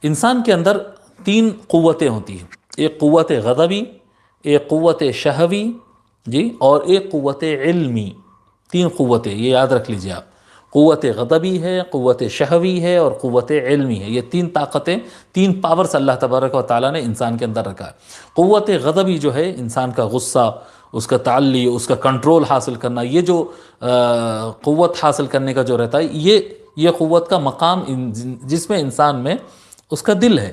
انسان کے اندر تین قوتیں ہوتی ہیں، ایک قوت غضبی، ایک قوت شہوی، جی، اور ایک قوت علمی۔ تین قوتیں، یہ یاد رکھ لیجئے آپ، قوت غضبی ہے، قوت شہوی ہے، اور قوت علمی ہے۔ یہ تین طاقتیں، تین پاورز اللہ تبارک و تعالیٰ نے انسان کے اندر رکھا ہے۔ قوت غضبی جو ہے انسان کا غصہ، اس کا تعلی، اس کا کنٹرول حاصل کرنا، یہ جو قوت حاصل کرنے کا جو رہتا ہے، یہ قوت کا مقام جس میں انسان میں اس کا دل ہے۔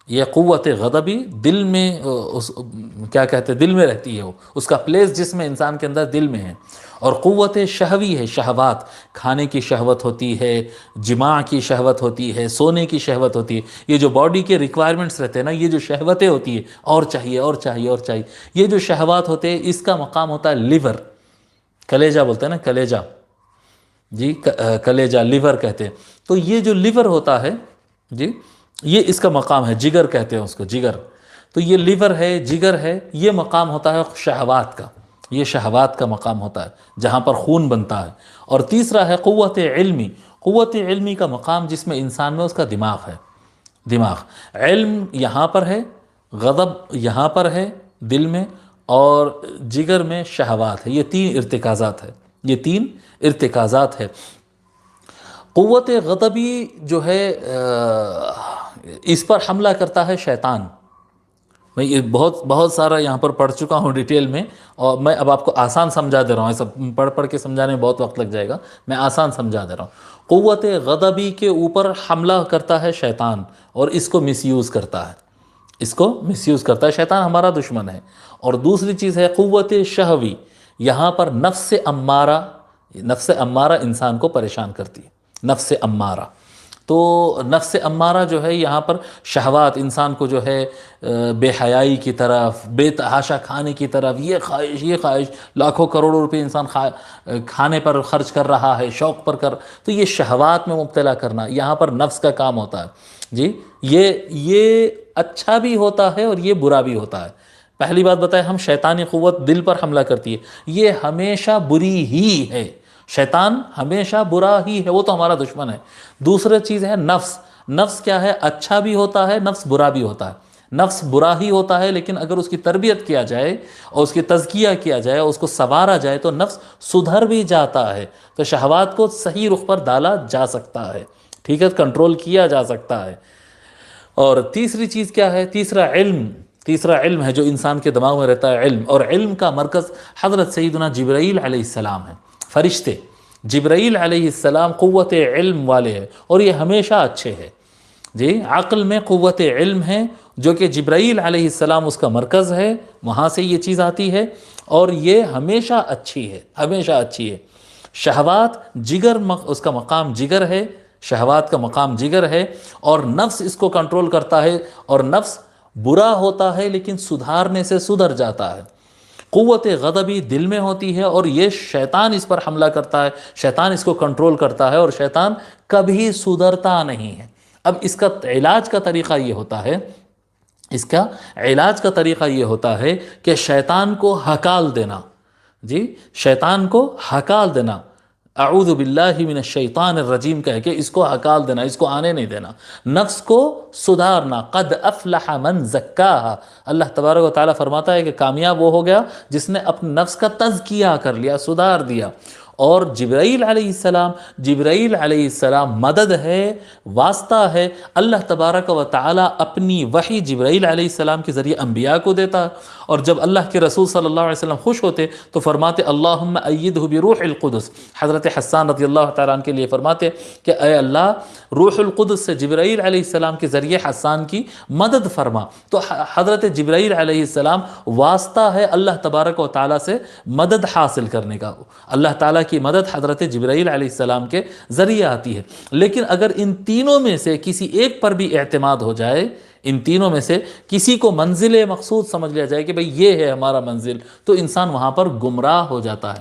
یہ قوت غضبی دل میں کیا کہتے ہیں، دل میں رہتی ہے، وہ اس کا پلیس جس میں انسان کے اندر دل میں ہے۔ اور قوت شہوی ہے، شہوات، کھانے کی شہوت ہوتی ہے، جماع کی شہوت ہوتی ہے، سونے کی شہوت ہوتی ہے۔ یہ جو باڈی کے ریکوائرمنٹس رہتے ہیں نا، یہ جو شہوتیں ہوتی ہیں، اور چاہیے اور چاہیے اور چاہیے، یہ جو شہوات ہوتے ہیں، اس کا مقام ہوتا ہے لیور، کلیجہ بولتے ہیں نا، کلیجہ، جی، کلیجہ، لیور کہتے ہیں۔ تو یہ جو لیور ہوتا ہے، جی، یہ اس کا مقام ہے، جگر کہتے ہیں اس کو، جگر۔ تو یہ لیور ہے، جگر ہے، یہ مقام ہوتا ہے شہوات کا، یہ شہوات کا مقام ہوتا ہے جہاں پر خون بنتا ہے۔ اور تیسرا ہے قوت علمی، قوت علمی کا مقام جس میں انسان میں اس کا دماغ ہے، دماغ، علم یہاں پر ہے، غضب یہاں پر ہے دل میں، اور جگر میں شہوات ہے۔ یہ تین ارتکازات ہے، یہ تین ارتکازات ہے۔ قوت غضبی جو ہے اس پر حملہ کرتا ہے شیطان۔ میں یہ بہت سارا یہاں پر پڑھ چکا ہوں ڈیٹیل میں، اور میں اب آپ کو آسان سمجھا دے رہا ہوں، ایسا پڑھ پڑھ کے سمجھانے میں بہت وقت لگ جائے گا، میں آسان سمجھا دے رہا ہوں۔ قوت غضبی کے اوپر حملہ کرتا ہے شیطان، اور اس کو مس یوز کرتا ہے، اس کو مس یوز کرتا ہے، شیطان ہمارا دشمن ہے۔ اور دوسری چیز ہے قوت شہوی، یہاں پر نفس امارہ، نفس امارہ انسان کو پریشان کرتی ہے، نفس امارہ۔ تو نفس امارہ جو ہے یہاں پر شہوات، انسان کو جو ہے بے حیائی کی طرف، بے تحاشا کھانے کی طرف، یہ خواہش، لاکھوں کروڑوں روپے انسان کھانے پر خرچ کر رہا ہے، شوق پر تو یہ شہوات میں مبتلا کرنا، یہاں پر نفس کا کام ہوتا ہے، جی۔ یہ اچھا بھی ہوتا ہے اور یہ برا بھی ہوتا ہے۔ پہلی بات بتائیں، ہم شیطانی قوت دل پر حملہ کرتی ہے، یہ ہمیشہ بری ہی ہے، شیطان ہمیشہ برا ہی ہے، وہ تو ہمارا دشمن ہے۔ دوسری چیز ہے نفس، نفس کیا ہے، اچھا بھی ہوتا ہے، نفس برا بھی ہوتا ہے۔ نفس برا ہی ہوتا ہے، لیکن اگر اس کی تربیت کیا جائے اور اس کی تزکیہ کیا جائے اور اس کو سنوارا جائے تو نفس سدھر بھی جاتا ہے، تو شہوات کو صحیح رخ پر ڈالا جا سکتا ہے، ٹھیک ہے، کنٹرول کیا جا سکتا ہے۔ اور تیسری چیز کیا ہے، تیسرا علم ہے جو انسان کے دماغ میں رہتا ہے، علم۔ اور علم کا مرکز حضرت سیدنا جبرائیل علیہ السلام ہے، فرشتے جبرائیل علیہ السلام قوت علم والے ہیں، اور یہ ہمیشہ اچھے ہیں، جی۔ عقل میں قوت علم ہے جو کہ جبرائیل علیہ السلام اس کا مرکز ہے، وہاں سے یہ چیز آتی ہے، اور یہ ہمیشہ اچھی ہے، ہمیشہ اچھی ہے۔ شہوات، جگر، اس کا مقام جگر ہے، شہوات کا مقام جگر ہے، اور نفس اس کو کنٹرول کرتا ہے، اور نفس برا ہوتا ہے لیکن سدھارنے سے سدھر جاتا ہے۔ قوت غضبی دل میں ہوتی ہے، اور یہ شیطان اس پر حملہ کرتا ہے، شیطان اس کو کنٹرول کرتا ہے، اور شیطان کبھی سدھرتا نہیں ہے۔ اب اس کا علاج کا طریقہ یہ ہوتا ہے، اس کا علاج کا طریقہ یہ ہوتا ہے کہ شیطان کو ہکال دینا، جی، شیطان کو ہکال دینا، اعوذ باللہ من الشیطان الرجیم کہہ کے اس کو ہکال دینا، اس کو آنے نہیں دینا، نفس کو سدھارنا۔ قد افلح من زکاہا، اللہ تبارک و تعالیٰ فرماتا ہے کہ کامیاب وہ ہو گیا جس نے اپنے نفس کا تزکیہ کر لیا، سدھار دیا۔ اور جبرائیل علیہ السلام مدد ہے، واسطہ ہے، اللہ تبارک و تعالیٰ اپنی وحی جبرائیل علیہ السلام کے ذریعے انبیاء کو دیتا ہے، اور جب اللہ کے رسول صلی اللہ علیہ وسلم خوش ہوتے تو فرماتے اللہم ایدہ بروح القدس۔ حضرت حسان رضی اللہ تعالیٰ عنہ کے لیے فرماتے کہ اے اللہ، روح القدس سے جبرائیل علیہ السلام کے ذریعے حسان کی مدد فرما۔ تو حضرت جبرائیل علیہ السلام واسطہ ہے اللہ تبارک و تعالیٰ سے مدد حاصل کرنے کا، اللہ تعالیٰ کی مدد حضرت جبرائیل علیہ السلام کے ذریعے آتی ہے۔ لیکن اگر ان تینوں میں سے کسی ایک پر بھی اعتماد ہو جائے، ان تینوں میں سے کسی کو منزل مقصود سمجھ لیا جائے کہ بھئی یہ ہے ہمارا منزل، تو انسان وہاں پر گمراہ ہو جاتا ہے۔